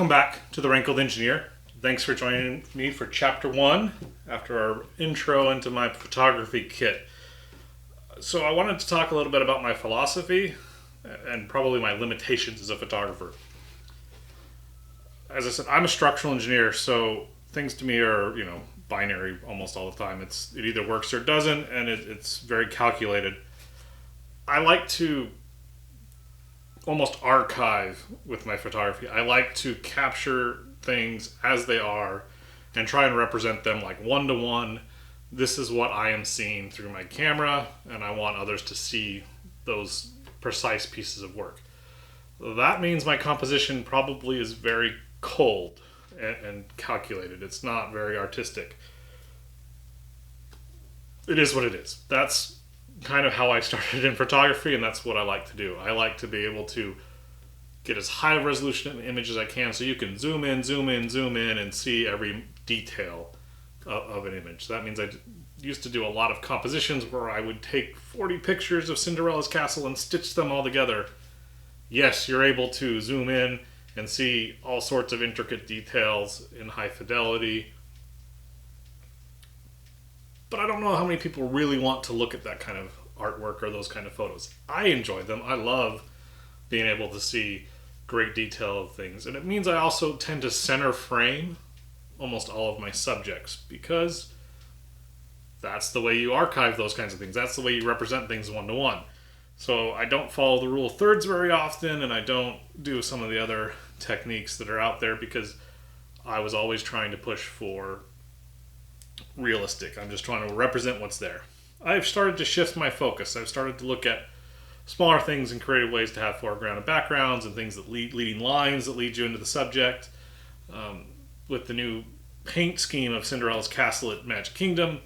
Welcome back to the Rankled Engineer. Thanks for joining me for Chapter 1 after our intro into my photography kit. So I wanted to talk a little bit about my philosophy and probably my limitations as a photographer. As I said, I'm a structural engineer, so things to me are, binary almost all the time. It either works or it doesn't, and it's very calculated. I like to almost archive with my photography. I like to capture things as they are and try and represent them like one-to-one. This is what I am seeing through my camera, and I want others to see those precise pieces of work. That means my composition probably is very cold and calculated. It's not very artistic. It is what it is. That's kind of how I started in photography, and that's what I like to do. I like to be able to get as high a resolution an image as I can so you can zoom in, and see every detail of an image. That means I used to do a lot of compositions where I would take 40 pictures of Cinderella's castle and stitch them all together. Yes, you're able to zoom in and see all sorts of intricate details in high fidelity. But I don't know how many people really want to look at that kind of artwork or those kind of photos. I enjoy them. I love being able to see great detail of things. And it means I also tend to center frame almost all of my subjects because that's the way you archive those kinds of things. That's the way you represent things one-to-one. So I don't follow the rule of thirds very often, and I don't do some of the other techniques that are out there because I was always trying to push for realistic. I'm just trying to represent what's there. I've started to shift my focus. I've started to look at smaller things and creative ways to have foreground and backgrounds and things that leading lines that lead you into the subject. With the new paint scheme of Cinderella's castle at Magic Kingdom,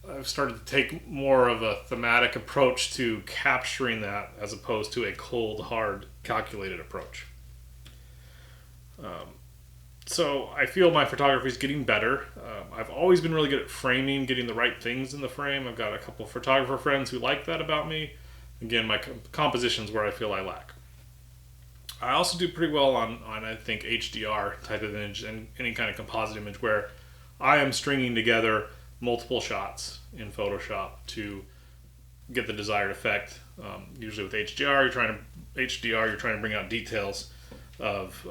I've started to take more of a thematic approach to capturing that as opposed to a cold, hard, calculated approach. So I feel my photography is getting better. I've always been really good at framing, getting the right things in the frame. I've got a couple of photographer friends who like that about me. Again, my composition's where I feel I lack. I also do pretty well on I think, HDR type of image and any kind of composite image where I am stringing together multiple shots in Photoshop to get the desired effect. Usually with HDR, you're trying to bring out details of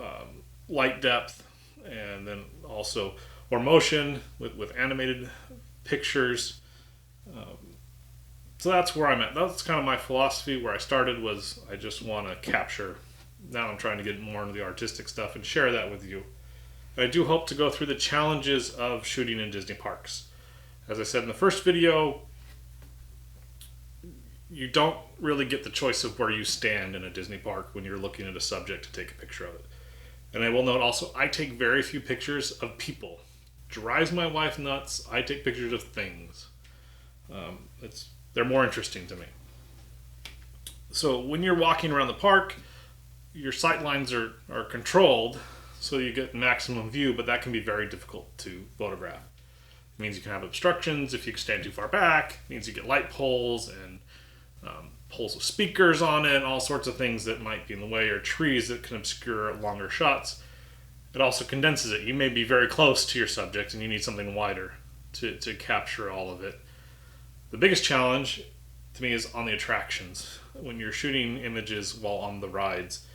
light depth, and then also or motion with animated pictures. So that's where I'm at. That's kind of my philosophy. Where I started was I just want to capture. Now I'm trying to get more into the artistic stuff and share that with you. I do hope to go through the challenges of shooting in Disney parks. As I said in the first video, you don't really get the choice of where you stand in a Disney park when you're looking at a subject to take a picture of it. And I will note also, I take very few pictures of people. Drives my wife nuts. I take pictures of things. They're more interesting to me. So when you're walking around the park, your sight lines are controlled so you get maximum view, but that can be very difficult to photograph. It means you can have obstructions if you stand too far back. It means you get light poles and poles with speakers on it, and all sorts of things that might be in the way, or trees that can obscure longer shots. It also condenses it. You may be very close to your subject and you need something wider to capture all of it. The biggest challenge to me is on the attractions. When you're shooting images while on the rides,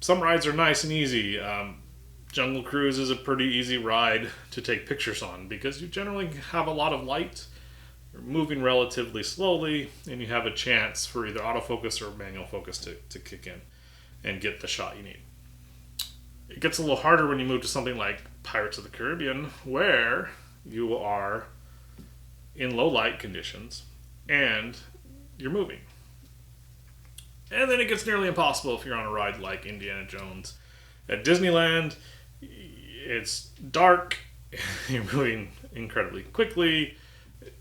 some rides are nice and easy. Jungle Cruise is a pretty easy ride to take pictures on because you generally have a lot of light. You're moving relatively slowly, and you have a chance for either autofocus or manual focus to kick in and get the shot you need. It gets a little harder when you move to something like Pirates of the Caribbean, where you are in low light conditions and you're moving. And then it gets nearly impossible if you're on a ride like Indiana Jones. At Disneyland, it's dark, you're moving incredibly quickly.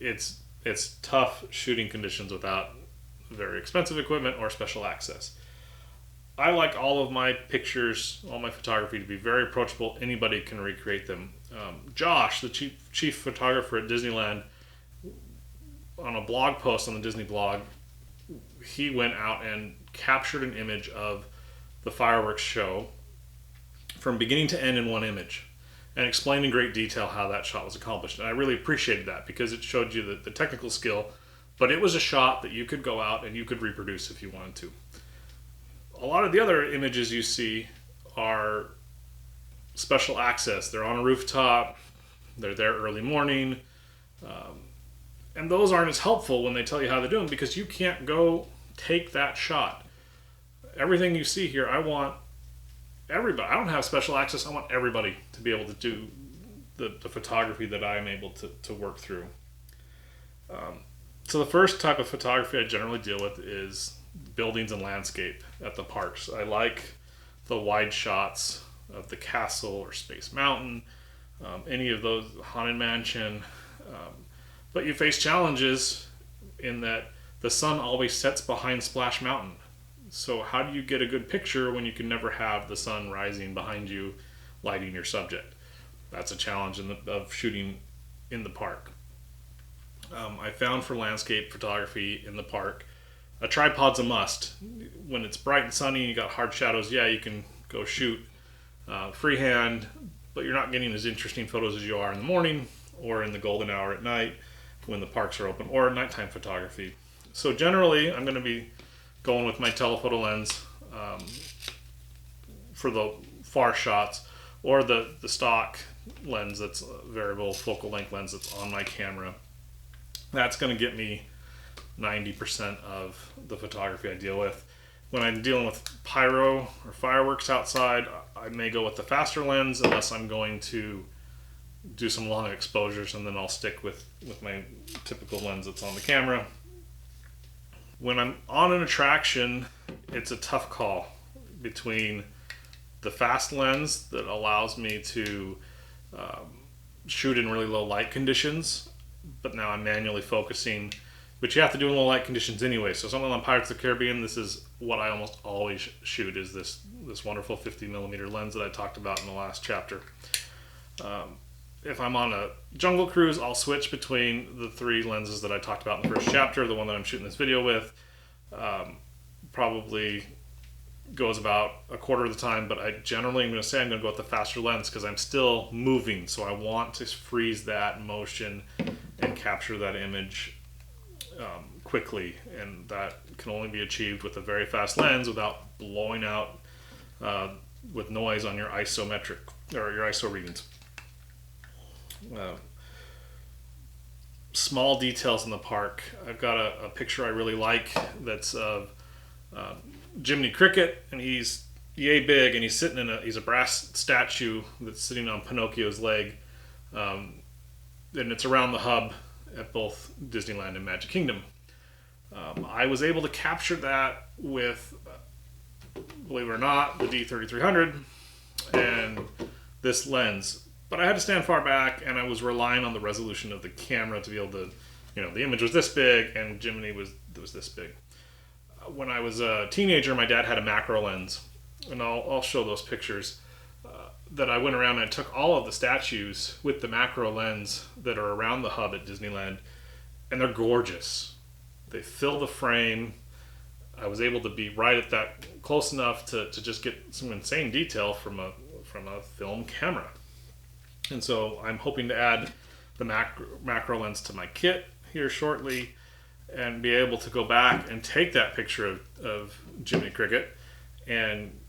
It's tough shooting conditions without very expensive equipment or special access. I like all of my pictures, all my photography to be very approachable. Anybody can recreate them. Josh, the chief photographer at Disneyland, on a blog post on the Disney blog, he went out and captured an image of the fireworks show from beginning to end in one image and explained in great detail how that shot was accomplished. And I really appreciated that because it showed you the technical skill, but it was a shot that you could go out and you could reproduce if you wanted to. A lot of the other images you see are special access. They're on a rooftop, they're there early morning, and those aren't as helpful when they tell you how they're doing because you can't go take that shot. Everything you see here, I want everybody. I don't have special access. I want everybody to be able to do the photography that I'm able to work through. So the first type of photography I generally deal with is buildings and landscape at the parks. I like the wide shots of the castle or Space Mountain, any of those, Haunted Mansion. But you face challenges in that the sun always sets behind Splash Mountain. So how do you get a good picture when you can never have the sun rising behind you, lighting your subject? That's a challenge of shooting in the park. I found for landscape photography in the park, a tripod's a must. When it's bright and sunny and you got hard shadows, yeah, you can go shoot freehand, but you're not getting as interesting photos as you are in the morning or in the golden hour at night when the parks are open, or nighttime photography. So generally, I'm going to be going with my telephoto lens for the far shots, or the stock lens that's a variable focal length lens that's on my camera. That's going to get me 90% of the photography I deal with. When I'm dealing with pyro or fireworks outside, I may go with the faster lens unless I'm going to do some long exposures, and then I'll stick with my typical lens that's on the camera. When I'm on an attraction, it's a tough call between the fast lens that allows me to shoot in really low light conditions, but now I'm manually focusing, but you have to do in low light conditions anyway. So something on Pirates of the Caribbean, this is what I almost always shoot, is this wonderful 50mm lens that I talked about in the last chapter. If I'm on a jungle cruise, I'll switch between the three lenses that I talked about in the first chapter. The one that I'm shooting this video with probably goes about a quarter of the time, but I generally am going to say I'm going to go with the faster lens because I'm still moving, so I want to freeze that motion and capture that image quickly, and that can only be achieved with a very fast lens without blowing out with noise on your isometric or your ISO readings. Small details in the park. I've got a picture I really like that's of Jiminy Cricket, and he's yay big, and he's sitting he's a brass statue that's sitting on Pinocchio's leg, and it's around the hub at both Disneyland and Magic Kingdom. I was able to capture that with, believe it or not, the D3300 and this lens. But I had to stand far back, and I was relying on the resolution of the camera to be able to, the image was this big, and Jiminy was this big. When I was a teenager, my dad had a macro lens, and I'll show those pictures, that I went around and I took all of the statues with the macro lens that are around the hub at Disneyland, and they're gorgeous. They fill the frame. I was able to be right at that, close enough to just get some insane detail from a film camera. And so I'm hoping to add the macro lens to my kit here shortly and be able to go back and take that picture of Jiminy Cricket and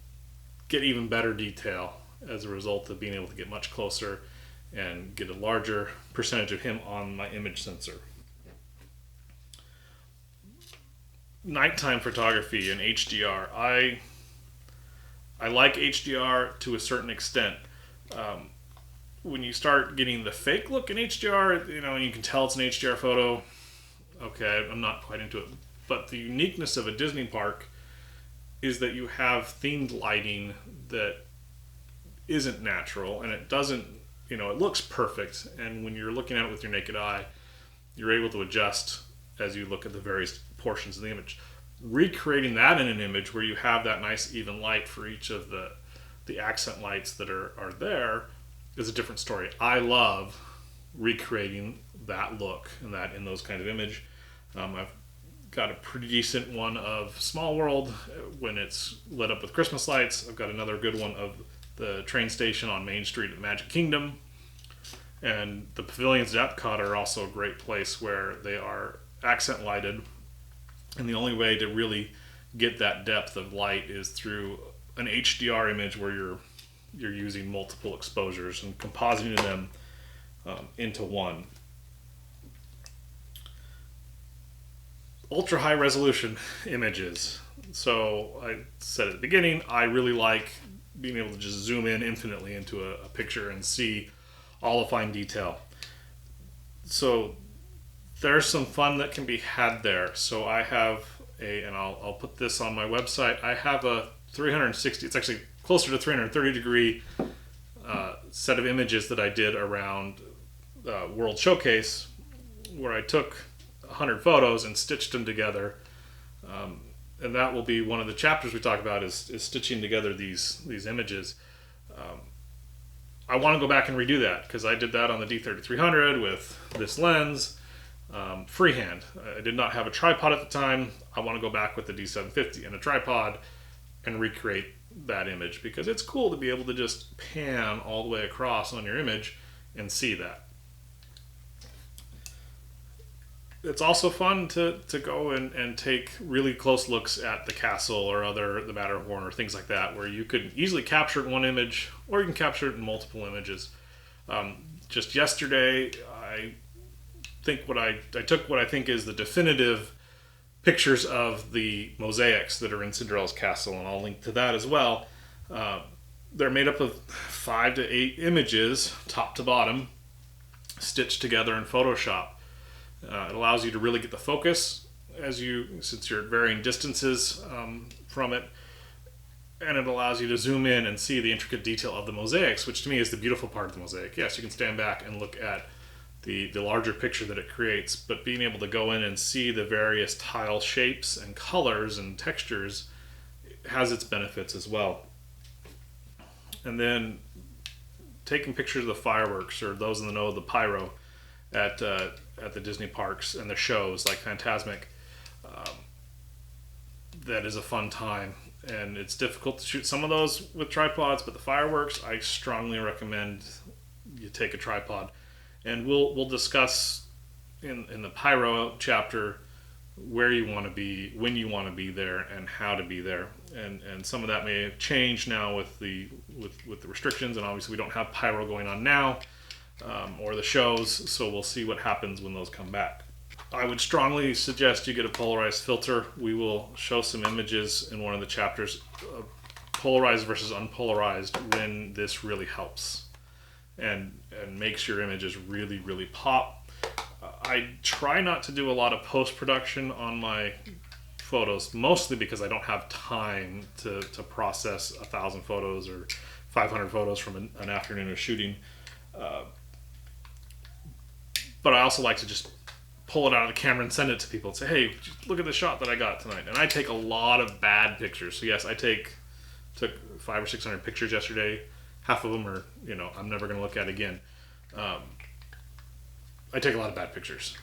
get even better detail as a result of being able to get much closer and get a larger percentage of him on my image sensor. Nighttime photography and HDR. I like HDR to a certain extent. When you start getting the fake look in HDR, and you can tell it's an HDR photo, okay, I'm not quite into it. But the uniqueness of a Disney park is that you have themed lighting that isn't natural, and it doesn't, it looks perfect. And when you're looking at it with your naked eye, you're able to adjust as you look at the various portions of the image. Recreating that in an image where you have that nice even light for each of the accent lights that are there is a different story. I love recreating that look and that in those kind of image. I've got a pretty decent one of Small World when it's lit up with Christmas lights. I've got another good one of the train station on Main Street at Magic Kingdom. And the pavilions at Epcot are also a great place where they are accent lighted. And the only way to really get that depth of light is through an HDR image where you're using multiple exposures and compositing them into one. Ultra high resolution images. So I said at the beginning, I really like being able to just zoom in infinitely into a picture and see all the fine detail. So there's some fun that can be had there. So I have and I'll put this on my website, I have a 360, it's actually closer to 330 degree set of images that I did around World Showcase, where I took 100 photos and stitched them together. And that will be one of the chapters we talk about is stitching together these images. I want to go back and redo that because I did that on the D3300 with this lens, freehand. I did not have a tripod at the time. I want to go back with the D750 and a tripod and recreate that image because it's cool to be able to just pan all the way across on your image and see that. It's also fun to go and take really close looks at the castle or the Matterhorn or things like that, where you could easily capture it in one image or you can capture it in multiple images. Just yesterday, I took what I think is the definitive pictures of the mosaics that are in Cinderella's castle, and I'll link to that as well. They're made up of 5 to 8 images, top to bottom, stitched together in Photoshop. It allows you to really get the focus since you're at varying distances from it, and it allows you to zoom in and see the intricate detail of the mosaics, which to me is the beautiful part of the mosaic. Yes, you can stand back and look at the larger picture that it creates, but being able to go in and see the various tile shapes and colors and textures has its benefits as well. And then taking pictures of the fireworks, or those in the know of the Pyro, at the Disney parks and the shows like Fantasmic, that is a fun time, and it's difficult to shoot some of those with tripods, but the fireworks I strongly recommend you take a tripod, and we'll discuss in the Pyro chapter where you want to be, when you want to be there, and how to be there, and some of that may have changed now with the restrictions, and obviously we don't have Pyro going on now. Or the shows, so we'll see what happens when those come back. I would strongly suggest you get a polarized filter. We will show some images in one of the chapters, polarized versus unpolarized, when this really helps and makes your images really, really pop. I try not to do a lot of post-production on my photos, mostly because I don't have time to process 1,000 photos or 500 photos from an afternoon of shooting. But I also like to just pull it out of the camera and send it to people and say, hey, look at the shot that I got tonight. And I take a lot of bad pictures. So yes, I took 500 or 600 pictures yesterday. Half of them are, I'm never going to look at again. I take a lot of bad pictures.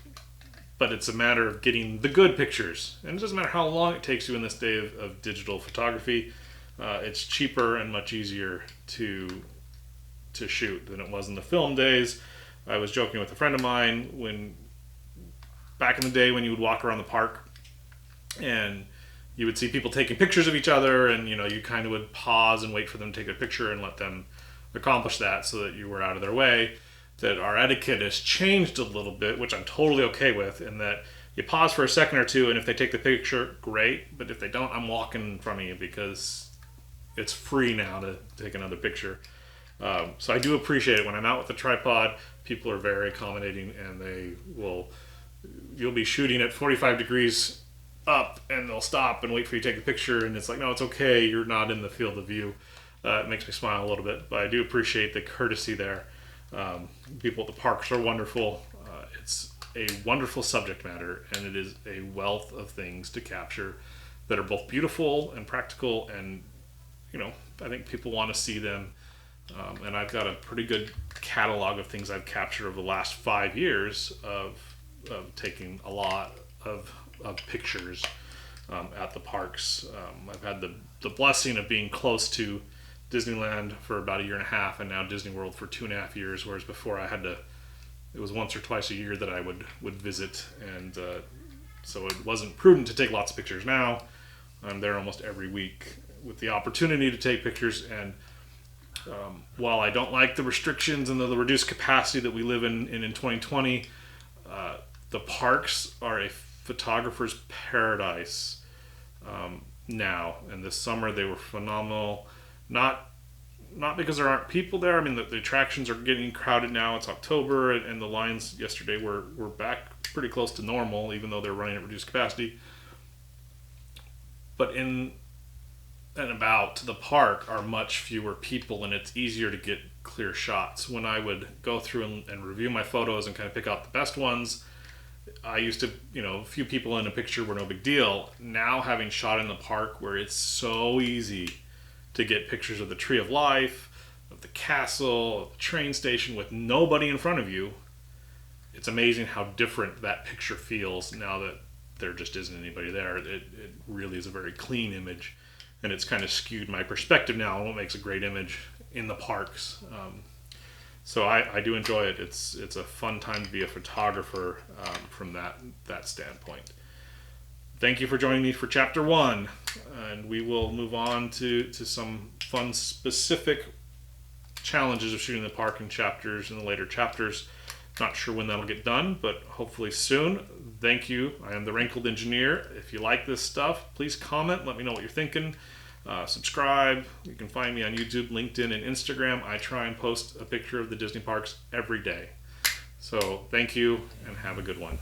But it's a matter of getting the good pictures. And it doesn't matter how long it takes you in this day of digital photography. It's cheaper and much easier to shoot than it was in the film days. I was joking with a friend of mine back in the day when you would walk around the park and you would see people taking pictures of each other, and you kind of would pause and wait for them to take a picture and let them accomplish that so that you were out of their way. That our etiquette has changed a little bit, which I'm totally okay with, in that you pause for a second or two, and if they take the picture, great, but if they don't, I'm walking in front of you because it's free now to take another picture. So I do appreciate it. When I'm out with the tripod, people are very accommodating, and you'll be shooting at 45 degrees up, and they'll stop and wait for you to take a picture, and it's like, no, it's okay, you're not in the field of view. It makes me smile a little bit, but I do appreciate the courtesy there. People at the parks are wonderful. It's a wonderful subject matter, and it is a wealth of things to capture that are both beautiful and practical, and I think people want to see them. And I've got a pretty good catalog of things I've captured over the last 5 years of taking a lot of pictures at the parks. I've had the blessing of being close to Disneyland for about a year and a half, and now Disney World for 2.5 years. Whereas before I had to, it was once or twice a year that I would visit, and so it wasn't prudent to take lots of pictures. Now I'm there almost every week with the opportunity to take pictures. And while I don't like the restrictions and the reduced capacity that we live in 2020, the parks are a photographer's paradise now. And this summer they were phenomenal. Not because there aren't people there. I mean, the attractions are getting crowded now. It's October, and the lines yesterday were back pretty close to normal, even though they're running at reduced capacity. But in and about the park are much fewer people, and it's easier to get clear shots. When I would go through and review my photos and kind of pick out the best ones, I used to, a few people in a picture were no big deal. Now, having shot in the park where it's so easy to get pictures of the Tree of Life, of the castle, of the train station with nobody in front of you, it's amazing how different that picture feels now that there just isn't anybody there. It really is a very clean image, and it's kind of skewed my perspective now on what makes a great image in the parks. So I do enjoy it. It's a fun time to be a photographer from that standpoint. Thank you for joining me for Chapter 1, and we will move on to some fun specific challenges of shooting the park in the later chapters. Not sure when that'll get done, but hopefully soon. Thank you. I am the Rankled Engineer. If you like this stuff, please comment. Let me know what you're thinking. Subscribe. You can find me on YouTube, LinkedIn, and Instagram. I try and post a picture of the Disney parks every day. So thank you, and have a good one.